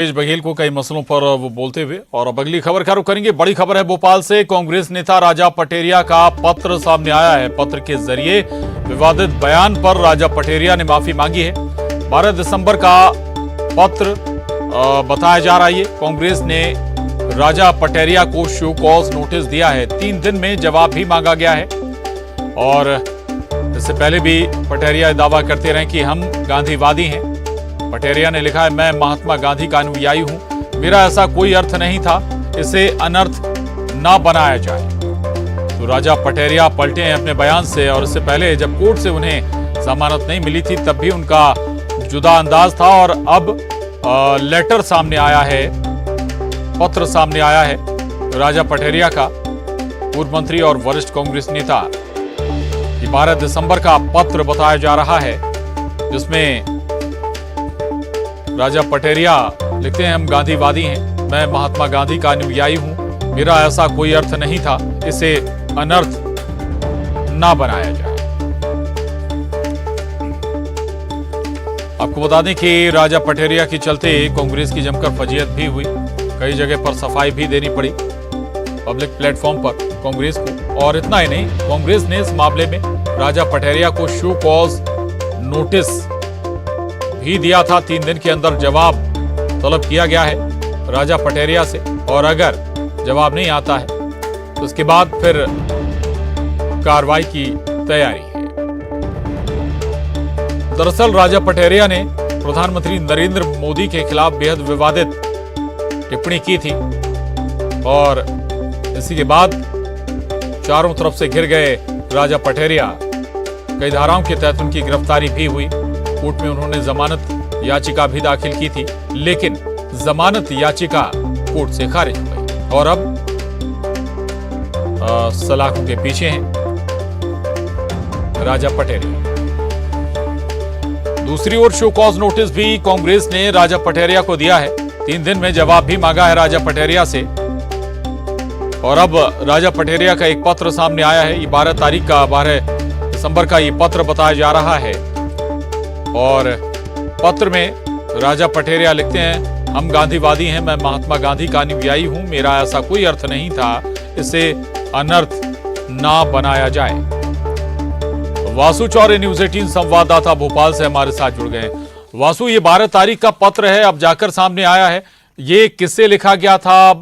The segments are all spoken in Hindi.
भूपेश बघेल को कई मसलों पर वो बोलते हुए। और अब अगली खबर का रुख करेंगे। बड़ी खबर है भोपाल से। कांग्रेस नेता राजा पटेरिया का पत्र सामने आया है। पत्र के जरिए विवादित बयान पर राजा पटेरिया ने माफी मांगी है। 12 दिसंबर का पत्र बताया जा रहा है। कांग्रेस ने राजा पटेरिया को शो कॉज नोटिस दिया है। 3 दिन में जवाब भी मांगा गया है। और इससे पहले भी पटेरिया दावा करते रहे कि हम गांधीवादी हैं। पटेरिया ने लिखा है, मैं महात्मा गांधी का अनुयायी हूं, मेरा ऐसा कोई अर्थ नहीं था, इसे अनर्थ ना बनाया जाए। तो राजा पटेरिया पलटे हैं अपने बयान से। और इससे पहले जब कोर्ट से उन्हें जमानत नहीं मिली थी तब भी उनका जुदा अंदाज था। और अब लेटर सामने आया है, पत्र सामने आया है राजा पटेरिया का, पूर्व मंत्री और वरिष्ठ कांग्रेस नेता। 12 दिसंबर का पत्र बताया जा रहा है जिसमें राजा पटेरिया लिखते हैं, हम गांधीवादी हैं, मैं महात्मा गांधी का अनुयायी हूं, मेरा ऐसा कोई अर्थ नहीं था, इसे अनर्थ ना बनाया जाए। आपको बता दें कि राजा पटेरिया के चलते कांग्रेस की जमकर फजीयत भी हुई। कई जगह पर सफाई भी देनी पड़ी पब्लिक प्लेटफॉर्म पर कांग्रेस को। और इतना ही नहीं, कांग्रेस ने इस मामले में राजा पटेरिया को शो कॉज नोटिस भी दिया था। 3 दिन के अंदर जवाब तलब किया गया है राजा पटेरिया से। और अगर जवाब नहीं आता है तो उसके बाद फिर कार्रवाई की तैयारी है। दरअसल राजा पटेरिया ने प्रधानमंत्री नरेंद्र मोदी के खिलाफ बेहद विवादित टिप्पणी की थी। और इसी के बाद चारों तरफ से घिर गए राजा पटेरिया। कई धाराओं के तहत उनकी गिरफ्तारी भी हुई। कोर्ट में उन्होंने जमानत याचिका भी दाखिल की थी, लेकिन जमानत याचिका कोर्ट से खारिज हो गई। और अब सलाखों के पीछे हैं राजा पटेरिया। दूसरी ओर शो कॉज नोटिस भी कांग्रेस ने राजा पटेरिया को दिया है। 3 दिन में जवाब भी मांगा है राजा पटेरिया से। और अब राजा पटेरिया का एक पत्र सामने आया है। ये 12 दिसंबर का ये पत्र बताया जा रहा है। और पत्र में राजा पटेरिया लिखते हैं, हम गांधीवादी हैं, मैं महात्मा गांधी का अनुयायी हूं, मेरा ऐसा कोई अर्थ नहीं था, इसे अनर्थ ना बनाया जाए। वासु चौरे न्यूज़ 18 संवाददाता भोपाल से हमारे साथ जुड़ गए। वासु, ये 12 तारीख का पत्र है, अब जाकर सामने आया है। ये किससे लिखा गया था?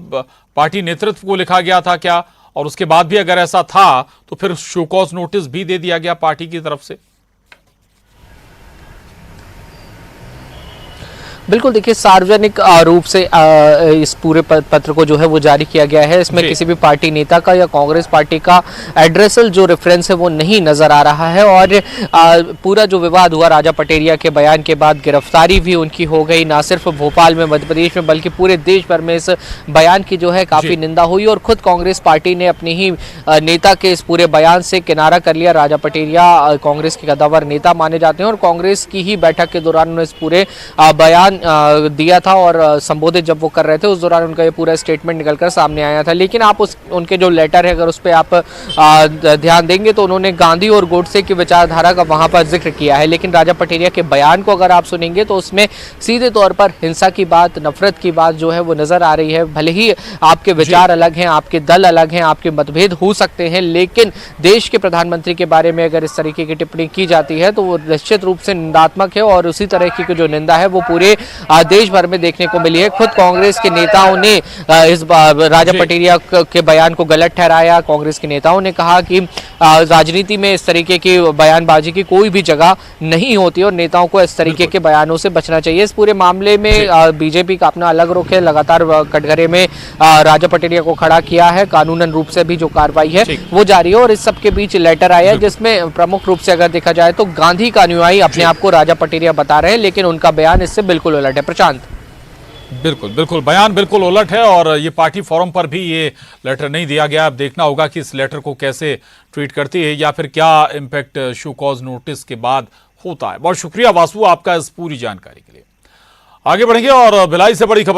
पार्टी नेतृत्व को लिखा गया था क्या? और उसके बाद भी अगर ऐसा था तो फिर शो कॉज नोटिस भी दे दिया गया पार्टी की तरफ से? बिल्कुल, देखिए, सार्वजनिक रूप से इस पूरे पत्र को जो है वो जारी किया गया है। इसमें किसी भी पार्टी नेता का या कांग्रेस पार्टी का एड्रेसल जो रेफरेंस है वो नहीं नजर आ रहा है। और पूरा जो विवाद हुआ राजा पटेरिया के बयान के बाद, गिरफ्तारी भी उनकी हो गई, ना सिर्फ भोपाल में, मध्य प्रदेश में, बल्कि पूरे देश भर में इस बयान की जो है काफी निंदा हुई। और खुद कांग्रेस पार्टी ने अपनी ही नेता के इस पूरे बयान से किनारा कर लिया। राजा पटेरिया कांग्रेस के कद्दावर नेता माने जाते हैं और कांग्रेस की ही बैठक के दौरान उन्होंने इस पूरे बयान दिया था। और संबोधित जब वो कर रहे थे उस दौरान उनका ये पूरा स्टेटमेंट निकलकर सामने आया था। लेकिन आप उनके जो लेटर है, अगर उस पर आप ध्यान देंगे तो उन्होंने गांधी और गोडसे की विचारधारा का वहां पर जिक्र किया है। लेकिन राजा पटेरिया के बयान को अगर आप सुनेंगे तो उसमें सीधे तौर पर हिंसा की बात, नफरत की बात जो है वो नजर आ रही है। भले ही आपके विचार अलग हैं, आपके दल अलग हैं, आपके मतभेद हो सकते हैं, लेकिन देश के प्रधानमंत्री के बारे में अगर इस तरीके की टिप्पणी की जाती है तो वो निश्चित रूप से निंदात्मक है। और उसी तरह की जो निंदा है वो पूरे देश भर में देखने को मिली है। खुद कांग्रेस के नेताओं ने इस राजा पटेरिया के बयान को गलत ठहराया। कांग्रेस के नेताओं ने कहा कि राजनीति में इस तरीके की बयानबाजी की कोई भी जगह नहीं होती और नेताओं को इस तरीके के बयानों से बचना चाहिए। इस पूरे मामले में बीजेपी का अपना अलग रुख है। लगातार कटघरे में राजा पटेरिया को खड़ा किया है। कानूनन रूप से भी जो कार्रवाई है वो जारी है। और इस सबके बीच लेटर आया है जिसमें प्रमुख रूप से अगर देखा जाए तो गांधी का अनुयायी अपने आप को राजा पटेरिया बता रहे हैं, लेकिन उनका बयान इससे बिल्कुल उलट है। प्रशांत, बिल्कुल बयान बिल्कुल उलट है। और ये पार्टी फोरम पर भी ये लेटर नहीं दिया गया। अब देखना होगा कि इस लेटर को कैसे ट्रीट करती है या फिर क्या इम्पैक्ट शो कॉज नोटिस के बाद होता है। बहुत शुक्रिया वासु आपका इस पूरी जानकारी के लिए। आगे बढ़ेंगे और भिलाई से बड़ी खबर